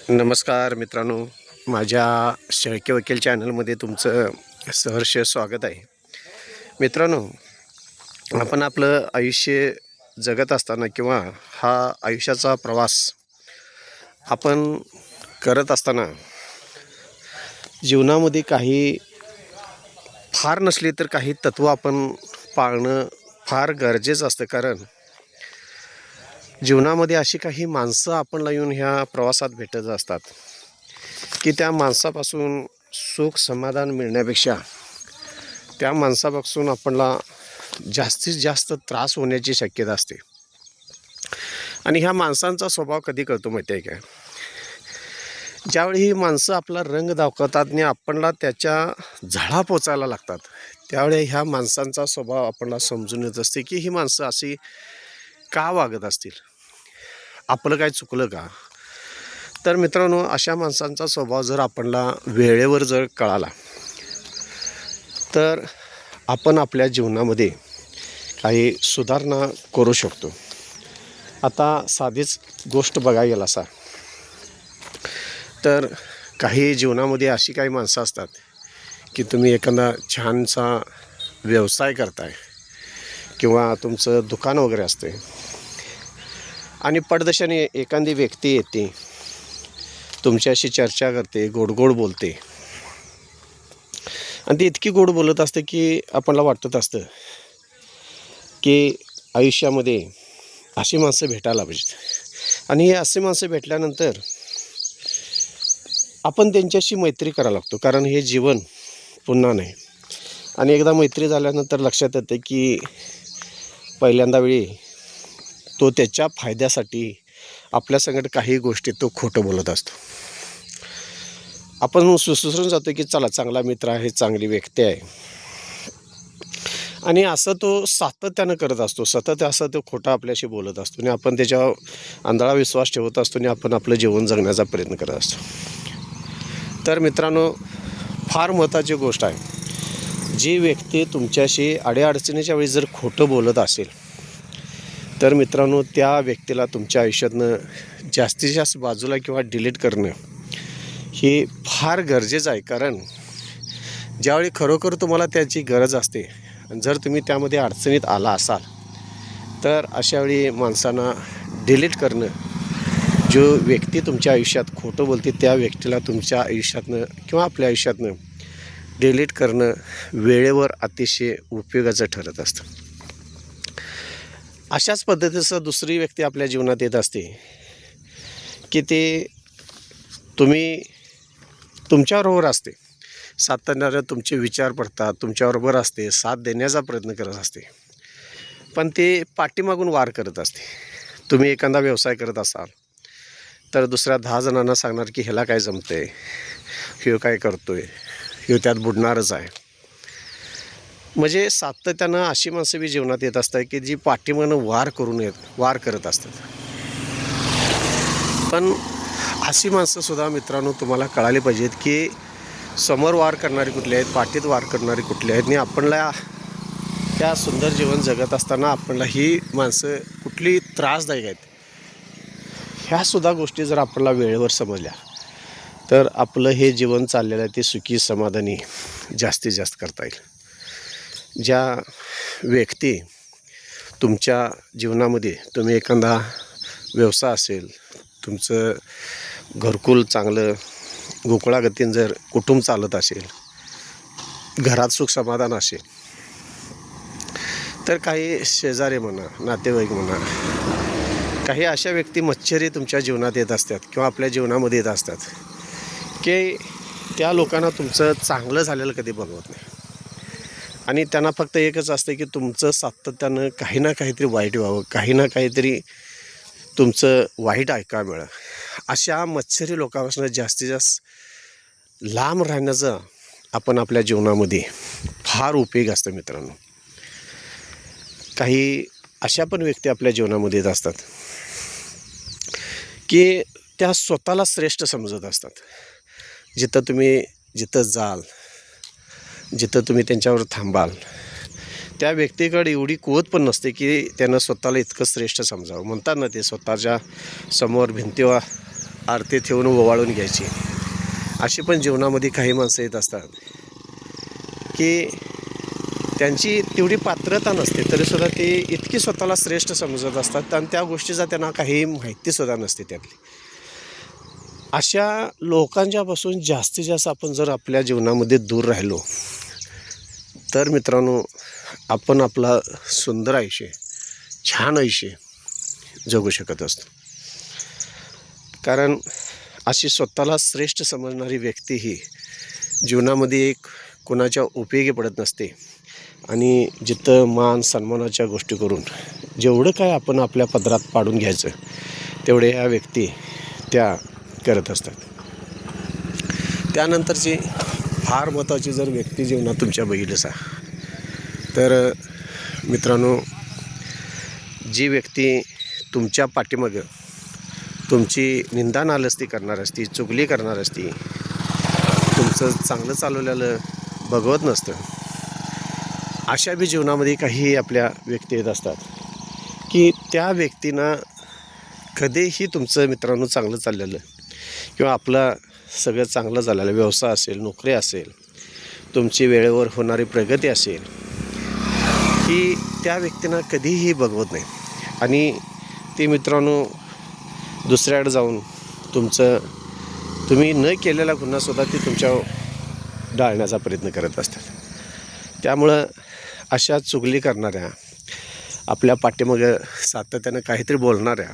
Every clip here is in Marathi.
नमस्कार मित्रांनो, माझ्या शेळके वकील चॅनलमध्ये तुमचं सहर्ष स्वागत आहे. मित्रांनो, आपण आपलं आयुष्य जगत असताना किंवा हा आयुष्याचा प्रवास आपण करत असताना जीवनामध्ये काही फार नसली तर काही तत्त्व आपण पाळणं फार गरजेचं असतं. कारण जीवनामध्ये अशी काही माणसं आपणला येऊन ह्या प्रवासात भेटत असतात की त्या माणसापासून सुख समाधान मिळण्यापेक्षा त्या माणसापासून आपणला जास्तीत जास्त त्रास होण्याची शक्यता असते. आणि ह्या माणसांचा स्वभाव कधी कळतो माहिती आहे का? ज्यावेळी ही माणसं आपला रंग दाखवतात आणि आपणला त्याच्या झळा पोचायला लागतात, त्यावेळी ह्या माणसांचा स्वभाव आपणला समजून येत असते की ही माणसं अशी का वागत असतील, आपलं काय चुकलं का? तर मित्रांनो, अशा माणसांचा स्वभाव जर आपणला वेळेवर जर कळाला तर आपण आपल्या जीवनामध्ये काही सुधारणा करू शकतो. आता साधीच गोष्ट बघायला गेला असा तर काही जीवनामध्ये अशी काही माणसं असतात की तुम्ही एखादा छानसा व्यवसाय करताय किंवा तुमचं दुकान वगैरे असते आणि पडदेशाने एखादी व्यक्ती येते, तुमच्याशी चर्चा करते, गोड गोड बोलते आणि ती इतकी गोड बोलत असते की आपल्याला वाटत असतं की आयुष्यामध्ये अशी माणसं भेटायला पाहिजेत. आणि हे असे माणसं भेटल्यानंतर आपण त्यांच्याशी मैत्री करायला लागतो, कारण हे जीवन पुन्हा नाही. आणि एकदा मैत्री झाल्यानंतर लक्षात येतं की पहिल्यांदा वेळी तो त्याच्या फायद्यासाठी आपल्यासंगत काही गोष्टी तो खोटं बोलत असतो. आपण सुसरून जातो की चला, चांगला मित्र आहे, चांगली व्यक्ती आहे, आणि असं तो सातत्यानं करत असतो. सतत असं तो खोटा आपल्याशी बोलत असतो आणि आपण त्याच्यावर आंधळा विश्वास ठेवत असतो आणि आपण आपलं जीवन जगण्याचा प्रयत्न करत असतो. तर मित्रांनो, फार महत्त्वाची गोष्ट आहे, जी व्यक्ती तुमच्याशी अडीअडचणीच्या वेळी जर खोटं बोलत असेल तर मित्रांनो, त्या व्यक्तीला तुमच्या आयुष्यातनं जास्तीत जास्त बाजूला किंवा डिलीट करणं हे फार गरजेचं आहे. कारण ज्यावेळी खरोखर तुम्हाला त्याची गरज असते आणि जर तुम्ही त्यामध्ये अडचणीत आला असाल तर अशावेळी माणसांना डिलीट करणं, जो व्यक्ती तुमच्या आयुष्यात खोटं बोलते त्या व्यक्तीला तुमच्या आयुष्यातनं किंवा आपल्या आयुष्यातनं डिलीट करणं वेळेवर अतिशय उपयोगाचं ठरत असतं. अशाच पद्धतीचं दुसरी व्यक्ती आपल्या जीवनात येत असते की ते तुम्ही तुमच्याबरोबर असते, सातत्यानं तुमचे विचार पडतात, तुमच्याबरोबर असते, साथ देण्याचा प्रयत्न करत असते, पण ते पाठीमागून वार करत असते. तुम्ही एखादा व्यवसाय करत असाल तर दुसऱ्या 10 जणांना सांगणार की ह्याला काय जमतंय, ह्यो काय करतोय, ह्यो त्यात बुडणारच आहे. म्हणजे सातत्यानं अशी माणसं बी जीवनात येत असतात की जी पाठीमागून वार करत असतात. पण अशी माणसंसुद्धा मित्रांनो तुम्हाला कळाली पाहिजेत की समोर वार करणारी कुठली आहेत, पाठीत वार करणारी कुठली आहेत, आणि आपणला त्या सुंदर जीवन जगत असताना आपणला ही माणसं कुठली त्रासदायक आहेत, ह्यासुद्धा गोष्टी जर आपल्याला वेळेवर समजल्या तर आपलं हे जीवन चाललेलं आहे ते सुखी समाधानी जास्तीत जास्त करता येईल. ज्या व्यक्ती तुमच्या जीवनामध्ये, तुम्ही एखादा व्यवसाय असेल, तुमचं घरकुल चांगलं गोकुळागतीनं जर कुटुंब चालत असेल, घरात सुख समाधान असेल, तर काही शेजारी म्हणा, नातेवाईक म्हणा, काही अशा व्यक्ती मच्छरी तुमच्या जीवनात येत असतात किंवा आपल्या जीवनामध्ये येत असतात की त्या लोकांना तुमचं चांगलं झालेलं कधी बनवत नाही आणि त्यांना फक्त एकच असतं की तुमचं सातत्यानं काही ना काहीतरी वाईट व्हावं, काही ना काहीतरी तुमचं वाईट ऐकायला मिळालं. अशा मत्सरी लोकांपासून जास्तीत जास्त लांब राहण्याचा आपण आपल्या जीवनामध्ये फार उपयोग असतो. मित्रांनो, काही अशा पण व्यक्ती आपल्या जीवनामध्ये येत असतात की त्या स्वतःला श्रेष्ठ समजत असतात. जिथं जाल, जिथं तुम्ही त्यांच्यावर थांबाल, त्या व्यक्तीकडे एवढी कुवत पण नसते की त्यानं स्वतःला इतकं श्रेष्ठ समजावं. म्हणतात ना, ते स्वतःच्या समोर भिंतीवर आरती ठेवून ओवाळून घ्यायची. अशी पण जीवनामध्ये काही माणसं येत असतात की त्यांची तेवढी पात्रता नसते, तरीसुद्धा ते इतकी स्वतःला श्रेष्ठ समजत असतात आणि त्या गोष्टीचा त्यांना काही माहितीसुद्धा नसते त्यातली. अशा लोकांच्यापासून जास्तीत जास्त आपण जर आपल्या जीवनामध्ये दूर राहिलो तर मित्रांनो, आपण आपला सुंदर आयुष्य, छान आयुष्य जगू शकत असतो. कारण अशी स्वतःला श्रेष्ठ समजणारी व्यक्ती ही जीवनामध्ये एक कोणाच्या उपयोगी पडत नसते. आणि जिथं मान सन्मानाच्या गोष्टी करून जेवढं काय आपण आपल्या पदरात पाडून घ्यायचं तेवढे ह्या व्यक्ती त्या करत असतात. त्यानंतरची फार महत्त्वाची जर व्यक्ती जीवनात तुमच्या बघितलीसा तर मित्रांनो, जी व्यक्ती तुमच्या पाठीमागं तुमची निंदा नालस्ती करणार असती, चुगली करणार असती, तुमचं चांगलं चालवलेलं बघवत नसतं, अशा बी जीवनामध्ये काही आपल्या व्यक्ती येत असतात की त्या व्यक्तींना कधीही तुमचं मित्रांनो चांगलं चाललेलं किंवा आपलं सगळं चांगलं झालेलं व्यवसाय असेल, नोकरी असेल, तुमची वेळेवर होणारी प्रगती असेल, ही त्या व्यक्तींना कधीही बघवत नाही. आणि ते मित्रांनो दुसऱ्याकडे जाऊन तुम्ही न केलेला गुन्हासुद्धा ते तुमच्यावर डाळण्याचा प्रयत्न करत असतात. त्यामुळं अशा चुगली करणाऱ्या, आपल्या पाठीमागं सातत्यानं काहीतरी बोलणाऱ्या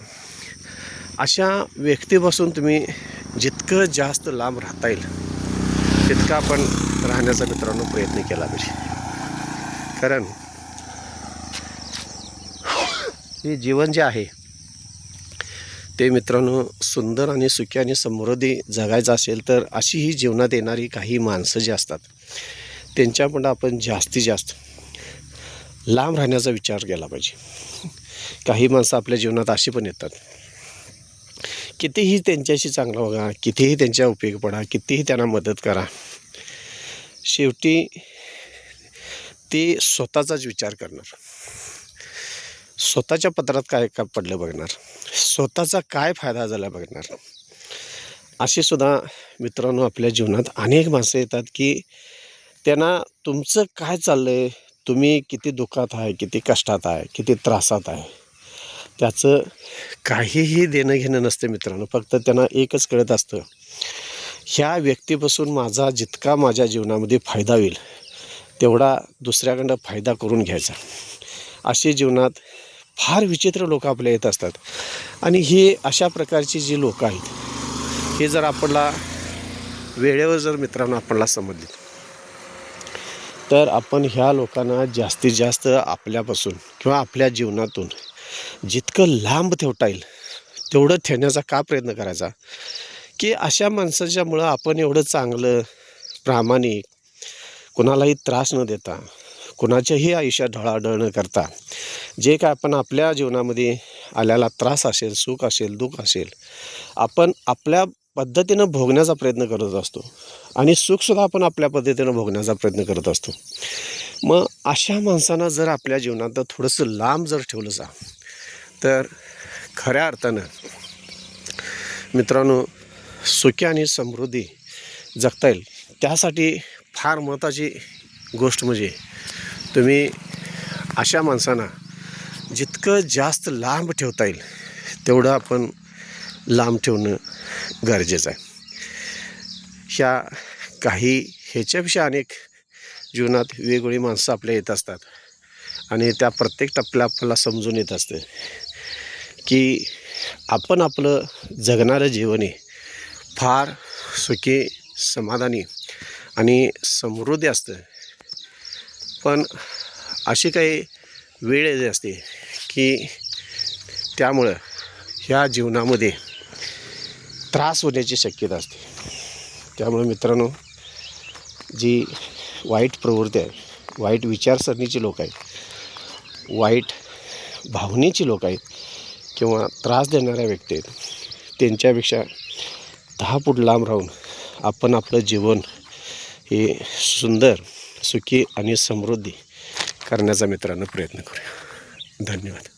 अशा व्यक्तीपासून तुम्ही जितकं जास्त लांब राहता येईल तितकं आपण राहण्याचा मित्रांनो प्रयत्न केला पाहिजे. कारण हे जीवन जे आहे ते मित्रांनो सुंदर आणि सुखी आणि समृद्धी जगायचं असेल तर अशी ही जीवनात येणारी काही माणसं जी असतात त्यांच्याकडून आपण जास्तीत जास्त लांब राहण्याचा विचार केला पाहिजे. काही माणसं आपल्या जीवनात अशी पण येतात, कितीही त्यांच्याशी चांगलं वागा, कितीही त्यांच्या उपयोगी पडा, कितीही त्यांना मदत करा, शेवटी ते स्वतःचाच विचार करणार, स्वतःच्या पदरात काय काय पडलं बघणार, स्वतःचा काय फायदा झाला बघणार. अशी सुद्धा मित्रांनो आपल्या जीवनात अनेक माणसं येतात की त्यांना तुमचं काय चाललं आहे, तुम्ही किती दुःखात आहे, किती कष्टात आहे, किती त्रासात आहे, त्याचं काहीही देणं घेणं नसतं मित्रांनो. फक्त त्यांना एकच कळत असतं, ह्या व्यक्तीपासून माझा जितका माझ्या जीवनामध्ये फायदा होईल तेवढा दुसऱ्याकडं फायदा करून घ्यायचा. अशी जीवनात फार विचित्र लोक आपल्या येत असतात. आणि ही अशा प्रकारची जी लोकं आहेत हे जर आपल्याला वेळेवर जर मित्रांनो आपल्याला समजली तर आपण ह्या लोकांना जास्तीत जास्त आपल्यापासून किंवा आपल्या जीवनातून जितकं लांब ठेवता येईल तेवढं ठेवण्याचा का प्रयत्न करायचा की अशा माणसाच्यामुळं आपण एवढं चांगलं, प्रामाणिक, कुणालाही त्रास न देता, कुणाच्याही आयुष्यात ढळाढळ न करता जे काय आपण आपल्या जीवनामध्ये आलेला त्रास असेल, सुख असेल, दुःख असेल, आपण आपल्या पद्धतीनं भोगण्याचा प्रयत्न करत असतो आणि सुखसुद्धा आपण आपल्या पद्धतीनं भोगण्याचा प्रयत्न करत असतो. मग अशा माणसांना जर आपल्या जीवनात थोडंसं लांब जर ठेवलं जा तर खऱ्या अर्थानं मित्रांनो सुखी आणि समृद्धी जगता येईल. त्यासाठी फार महत्त्वाची गोष्ट म्हणजे तुम्ही अशा माणसांना जितकं जास्त लांब ठेवता येईल तेवढं आपण लांब ठेवणं गरजेचं आहे. ह्याच्यापेक्षा अनेक जीवनात वेगवेगळी माणसं आपल्या येत असतात आणि त्या प्रत्येक टप्प्याला आपल्याला समजून येत असतं की आपण आपलं जगणारं जीवन हे फार सुखी, समाधानी आणि समृद्धी असतं. पण अशी काही वेळ येते असते की त्यामुळं ह्या जीवनामध्ये त्रास होण्याची शक्यता असते. त्यामुळे मित्रांनो जी वाईट प्रवृत्ती आहे, वाईट विचारसरणीची लोक आहेत, वाईट भावनेची लोक आहेत किंवा त्रास देणाऱ्या व्यक्ती आहेत, त्यांच्यापेक्षा 10 फूट लांब राहून आपण आपलं जीवन हे सुंदर, सुखी आणि समृद्धी करण्याचा मित्रांनो प्रयत्न करूया. धन्यवाद.